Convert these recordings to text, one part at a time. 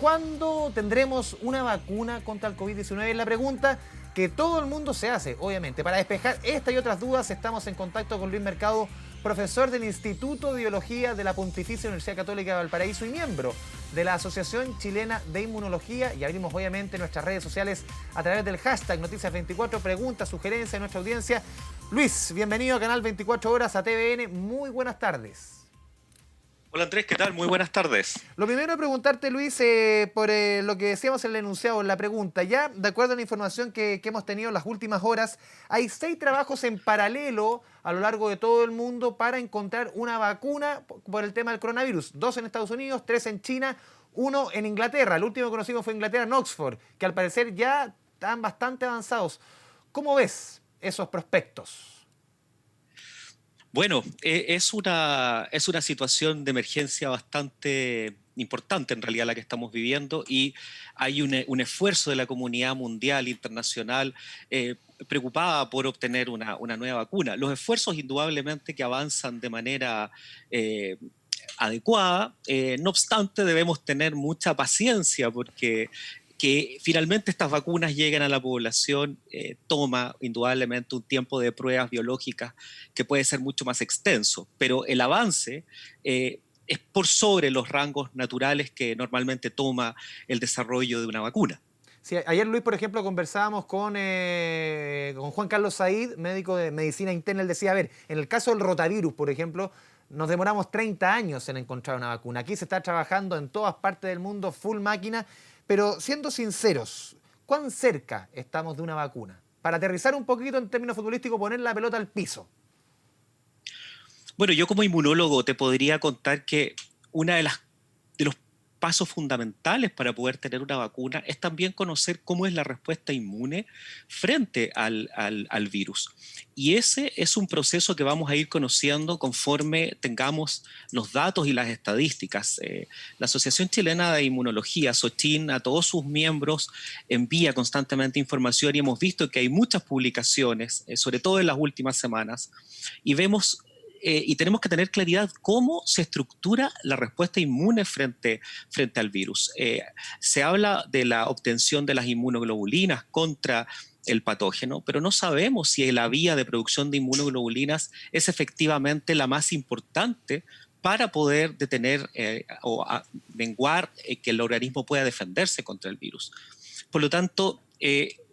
¿cuándo tendremos una vacuna contra el COVID-19? Es la pregunta que todo el mundo se hace, obviamente. Para despejar esta y otras dudas, estamos en contacto con Luis Mercado, profesor del Instituto de Biología de la Pontificia Universidad Católica de Valparaíso y miembro de la Asociación Chilena de Inmunología. Y abrimos obviamente nuestras redes sociales a través del hashtag Noticias24, preguntas, sugerencias de nuestra audiencia. Luis, bienvenido a Canal 24 Horas, a TVN. Muy buenas tardes. Hola Andrés, ¿qué tal? Muy buenas tardes. Lo primero es preguntarte, Luis, por lo que decíamos en el enunciado, en la pregunta. Ya, de acuerdo a la información que hemos tenido en las últimas horas, hay 6 trabajos en paralelo a lo largo de todo el mundo para encontrar una vacuna por el tema del coronavirus. 2 en Estados Unidos, 3 en China, 1 en Inglaterra. El último que conocimos fue Inglaterra, en Oxford, que al parecer ya están bastante avanzados. ¿Cómo ves esos prospectos? Bueno, es una situación de emergencia bastante importante en realidad la que estamos viviendo y hay un esfuerzo de la comunidad mundial, internacional, preocupada por obtener una nueva vacuna. Los esfuerzos indudablemente que avanzan de manera adecuada, no obstante debemos tener mucha paciencia porque que finalmente estas vacunas lleguen a la población toma indudablemente un tiempo de pruebas biológicas que puede ser mucho más extenso, pero el avance es por sobre los rangos naturales que normalmente toma el desarrollo de una vacuna. Sí, ayer, Luis, por ejemplo, conversábamos con Juan Carlos Said, médico de medicina interna. Él decía, a ver, en el caso del rotavirus, por ejemplo, nos demoramos 30 años en encontrar una vacuna. Aquí se está trabajando en todas partes del mundo, full máquina, pero siendo sinceros, ¿cuán cerca estamos de una vacuna? Para aterrizar un poquito en términos futbolísticos, poner la pelota al piso. Bueno, yo como inmunólogo te podría contar que una de los pasos fundamentales para poder tener una vacuna es también conocer cómo es la respuesta inmune frente al virus. Y ese es un proceso que vamos a ir conociendo conforme tengamos los datos y las estadísticas. La Asociación Chilena de Inmunología, SOCHIN, a todos sus miembros envía constantemente información y hemos visto que hay muchas publicaciones, sobre todo en las últimas semanas, y vemos y tenemos que tener claridad cómo se estructura la respuesta inmune frente al virus. Se habla de la obtención de las inmunoglobulinas contra el patógeno, pero no sabemos si la vía de producción de inmunoglobulinas es efectivamente la más importante para poder detener menguar que el organismo pueda defenderse contra el virus. Por lo tanto,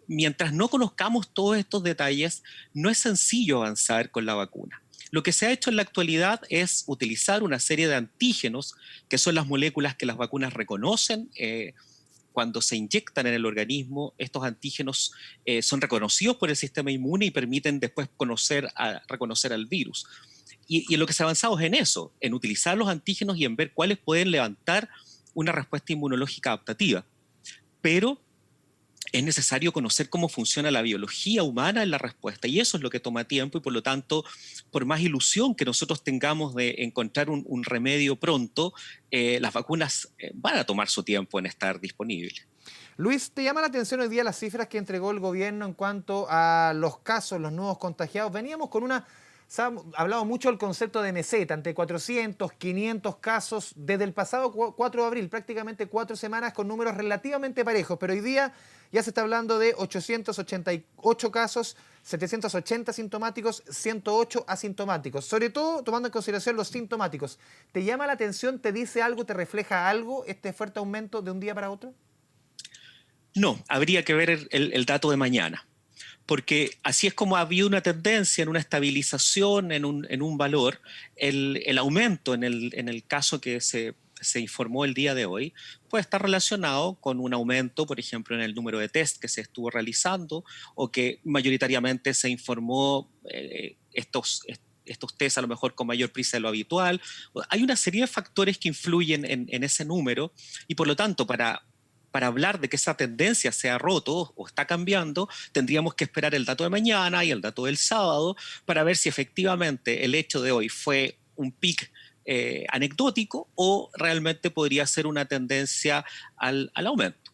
mientras no conozcamos todos estos detalles, no es sencillo avanzar con la vacuna. Lo que se ha hecho en la actualidad es utilizar una serie de antígenos, que son las moléculas que las vacunas reconocen cuando se inyectan en el organismo. Estos antígenos son reconocidos por el sistema inmune y permiten después reconocer al virus. Y en lo que se ha avanzado es en eso, en utilizar los antígenos y en ver cuáles pueden levantar una respuesta inmunológica adaptativa. Pero es necesario conocer cómo funciona la biología humana en la respuesta y eso es lo que toma tiempo y por lo tanto, por más ilusión que nosotros tengamos de encontrar un remedio pronto, las vacunas van a tomar su tiempo en estar disponibles. Luis, ¿te llama la atención hoy día las cifras que entregó el gobierno en cuanto a los casos, los nuevos contagiados? Veníamos con se ha hablado mucho del concepto de meseta, entre 400, 500 casos desde el pasado 4 de abril, prácticamente 4 semanas con números relativamente parejos, pero hoy día ya se está hablando de 888 casos, 780 sintomáticos, 108 asintomáticos, sobre todo tomando en consideración los sintomáticos. ¿Te llama la atención, te dice algo, te refleja algo este fuerte aumento de un día para otro? No, habría que ver el dato de mañana, porque así es como había una tendencia en una estabilización en un valor, el aumento en el caso que se informó el día de hoy puede estar relacionado con un aumento, por ejemplo, en el número de test que se estuvo realizando o que mayoritariamente se informó estos test a lo mejor con mayor prisa de lo habitual. Hay una serie de factores que influyen en ese número y por lo tanto para hablar de que esa tendencia se ha roto o está cambiando, tendríamos que esperar el dato de mañana y el dato del sábado para ver si efectivamente el hecho de hoy fue un pic anecdótico o realmente podría ser una tendencia al aumento.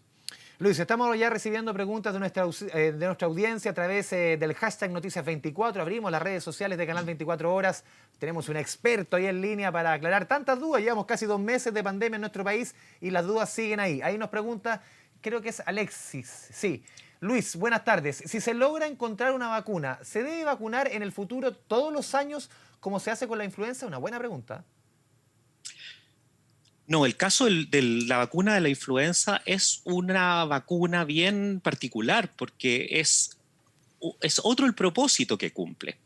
Luis, estamos ya recibiendo preguntas de nuestra audiencia a través del hashtag Noticias24. Abrimos las redes sociales de Canal 24 Horas. Tenemos un experto ahí en línea para aclarar tantas dudas. Llevamos casi 2 meses de pandemia en nuestro país y las dudas siguen ahí. Ahí nos pregunta, creo que es Alexis. Sí. Luis, buenas tardes. Si se logra encontrar una vacuna, ¿se debe vacunar en el futuro todos los años como se hace con la influenza? Una buena pregunta. No, el caso de la vacuna de la influenza es una vacuna bien particular porque es otro el propósito que cumple.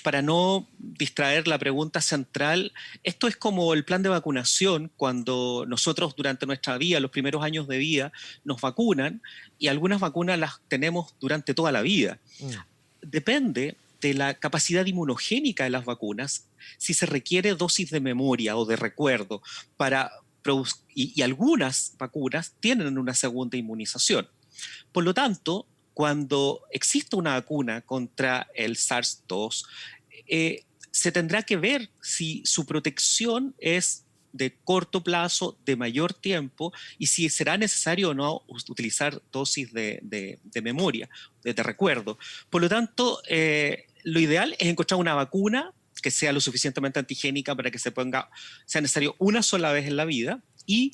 Para no distraer la pregunta central, esto es como el plan de vacunación cuando nosotros durante nuestra vida, los primeros años de vida, nos vacunan y algunas vacunas las tenemos durante toda la vida. Depende de la capacidad inmunogénica de las vacunas, si se requiere dosis de memoria o de recuerdo para y algunas vacunas tienen una segunda inmunización. Por lo tanto, cuando exista una vacuna contra el SARS-2, se tendrá que ver si su protección es de corto plazo, de mayor tiempo, y si será necesario o no utilizar dosis de memoria, de recuerdo. Por lo tanto, lo ideal es encontrar una vacuna que sea lo suficientemente antigénica para que sea necesario una sola vez en la vida y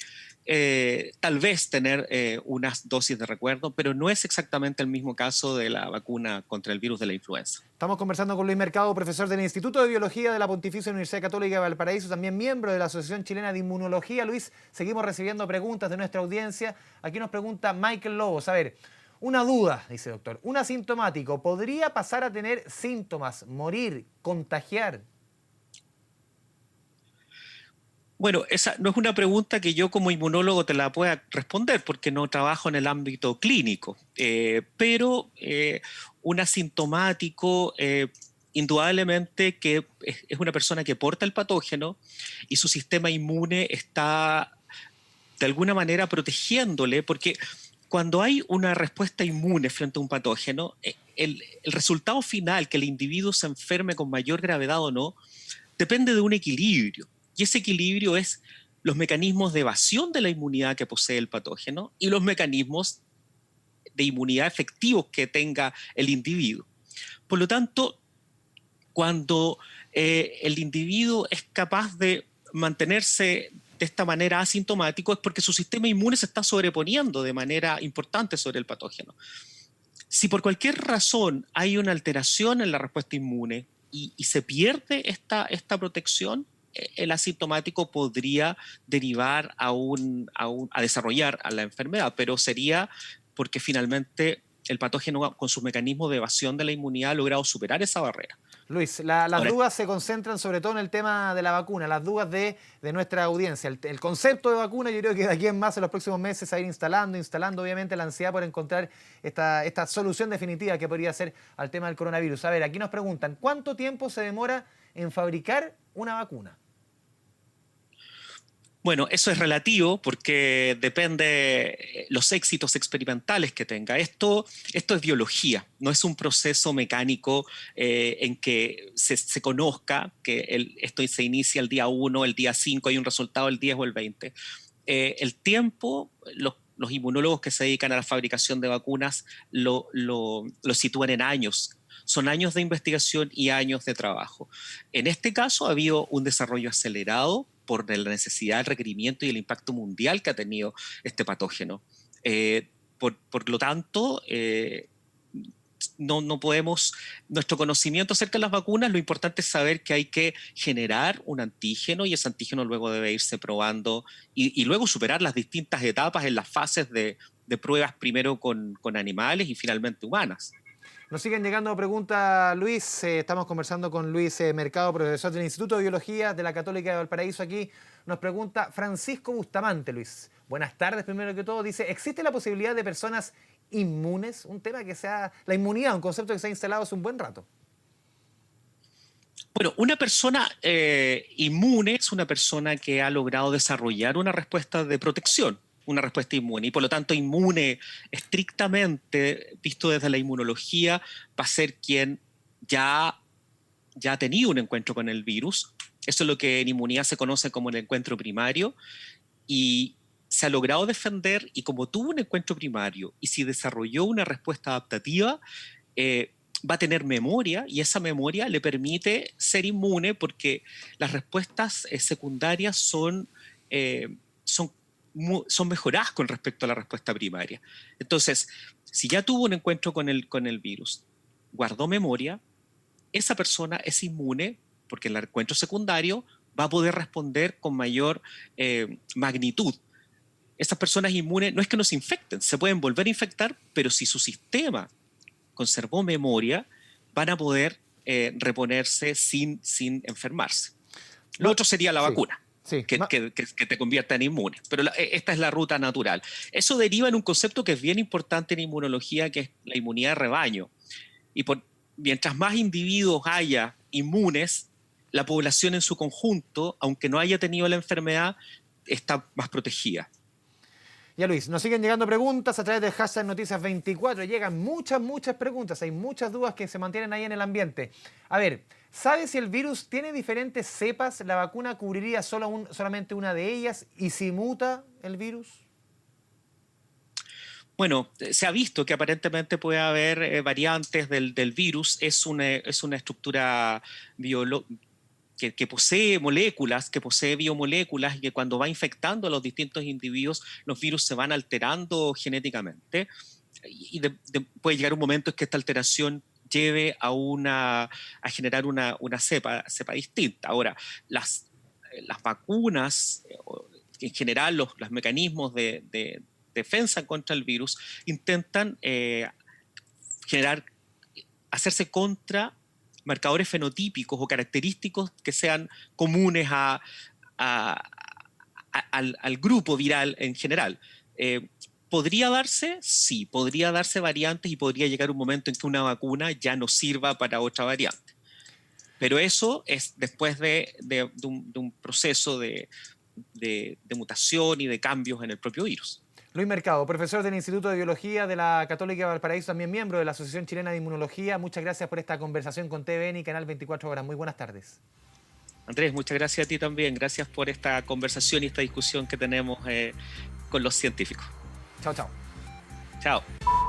tal vez tener unas dosis de recuerdo, pero no es exactamente el mismo caso de la vacuna contra el virus de la influenza. Estamos conversando con Luis Mercado, profesor del Instituto de Biología de la Pontificia Universidad Católica de Valparaíso, también miembro de la Asociación Chilena de Inmunología. Luis, seguimos recibiendo preguntas de nuestra audiencia. Aquí nos pregunta Michael Lobos. A ver, una duda, dice doctor. ¿Un asintomático podría pasar a tener síntomas, morir, contagiar? Bueno, esa no es una pregunta que yo como inmunólogo te la pueda responder porque no trabajo en el ámbito clínico, pero un asintomático indudablemente que es una persona que porta el patógeno y su sistema inmune está de alguna manera protegiéndole porque cuando hay una respuesta inmune frente a un patógeno, el resultado final, que el individuo se enferme con mayor gravedad o no, depende de un equilibrio. Y ese equilibrio es los mecanismos de evasión de la inmunidad que posee el patógeno y los mecanismos de inmunidad efectivos que tenga el individuo. Por lo tanto, cuando el individuo es capaz de mantenerse de esta manera asintomático es porque su sistema inmune se está sobreponiendo de manera importante sobre el patógeno. Si por cualquier razón hay una alteración en la respuesta inmune y se pierde esta protección, el asintomático podría derivar a desarrollar a la enfermedad, pero sería porque finalmente el patógeno con sus mecanismos de evasión de la inmunidad ha logrado superar esa barrera. Luis, las dudas se concentran sobre todo en el tema de la vacuna, las dudas de nuestra audiencia. El concepto de vacuna, yo creo que de aquí en más, en los próximos meses, a ir instalando obviamente la ansiedad por encontrar esta solución definitiva que podría ser al tema del coronavirus. A ver, aquí nos preguntan, ¿cuánto tiempo se demora en fabricar una vacuna? Bueno, eso es relativo porque depende los éxitos experimentales que tenga. Esto es biología, no es un proceso mecánico en que se conozca que esto se inicia el día 1, el día 5, hay un resultado el 10 o el 20. El tiempo, los inmunólogos que se dedican a la fabricación de vacunas lo sitúan en años. Son años de investigación y años de trabajo. En este caso ha habido un desarrollo acelerado por la necesidad, el requerimiento y el impacto mundial que ha tenido este patógeno. Por lo tanto, no podemos, nuestro conocimiento acerca de las vacunas, lo importante es saber que hay que generar un antígeno y ese antígeno luego debe irse probando y luego superar las distintas etapas en las fases de pruebas, primero con animales y finalmente humanas. Nos siguen llegando preguntas, Luis. Estamos conversando con Luis Mercado, profesor del Instituto de Biología de la Católica de Valparaíso. Aquí nos pregunta Francisco Bustamante, Luis. Buenas tardes, primero que todo. Dice, ¿existe la posibilidad de personas inmunes? Un tema que sea... La inmunidad, un concepto que se ha instalado hace un buen rato. Bueno, una persona inmune es una persona que ha logrado desarrollar una respuesta de protección, una respuesta inmune, y por lo tanto inmune estrictamente, visto desde la inmunología, va a ser quien ya ha tenido un encuentro con el virus. Eso es lo que en inmunidad se conoce como el encuentro primario, y se ha logrado defender y como tuvo un encuentro primario y si desarrolló una respuesta adaptativa, va a tener memoria y esa memoria le permite ser inmune porque las respuestas secundarias son mejoradas con respecto a la respuesta primaria. Entonces, si ya tuvo un encuentro con el virus, guardó memoria, esa persona es inmune porque en el encuentro secundario va a poder responder con mayor magnitud. Estas personas inmunes no es que no se infecten, se pueden volver a infectar, pero si su sistema conservó memoria, van a poder reponerse sin enfermarse. Lo otro sería la vacuna. Sí. Que te convierta en inmune. Pero esta es la ruta natural. Eso deriva en un concepto que es bien importante en inmunología, que es la inmunidad de rebaño. Y mientras más individuos haya inmunes, la población en su conjunto, aunque no haya tenido la enfermedad, está más protegida. Ya Luis, nos siguen llegando preguntas a través del hashtag Noticias24. Llegan muchas preguntas, hay muchas dudas que se mantienen ahí en el ambiente. A ver, ¿sabe si el virus tiene diferentes cepas? ¿La vacuna cubriría solamente una de ellas? ¿Y si muta el virus? Bueno, se ha visto que aparentemente puede haber variantes del virus. Es una estructura biológica que posee moléculas, que posee biomoléculas y que cuando va infectando a los distintos individuos, los virus se van alterando genéticamente y puede llegar un momento en que esta alteración lleve a generar una cepa distinta. Ahora, las vacunas, en general los mecanismos de defensa contra el virus intentan hacerse contra marcadores fenotípicos o característicos que sean comunes al grupo viral en general. ¿Podría darse? Sí, podría darse variantes y podría llegar un momento en que una vacuna ya no sirva para otra variante. Pero eso es después de un proceso de mutación y de cambios en el propio virus. Luis Mercado, profesor del Instituto de Biología de la Católica de Valparaíso, también miembro de la Asociación Chilena de Inmunología. Muchas gracias por esta conversación con TVN y Canal 24 Horas. Muy buenas tardes. Andrés, muchas gracias a ti también. Gracias por esta conversación y esta discusión que tenemos con los científicos. Chao, chao. Chao.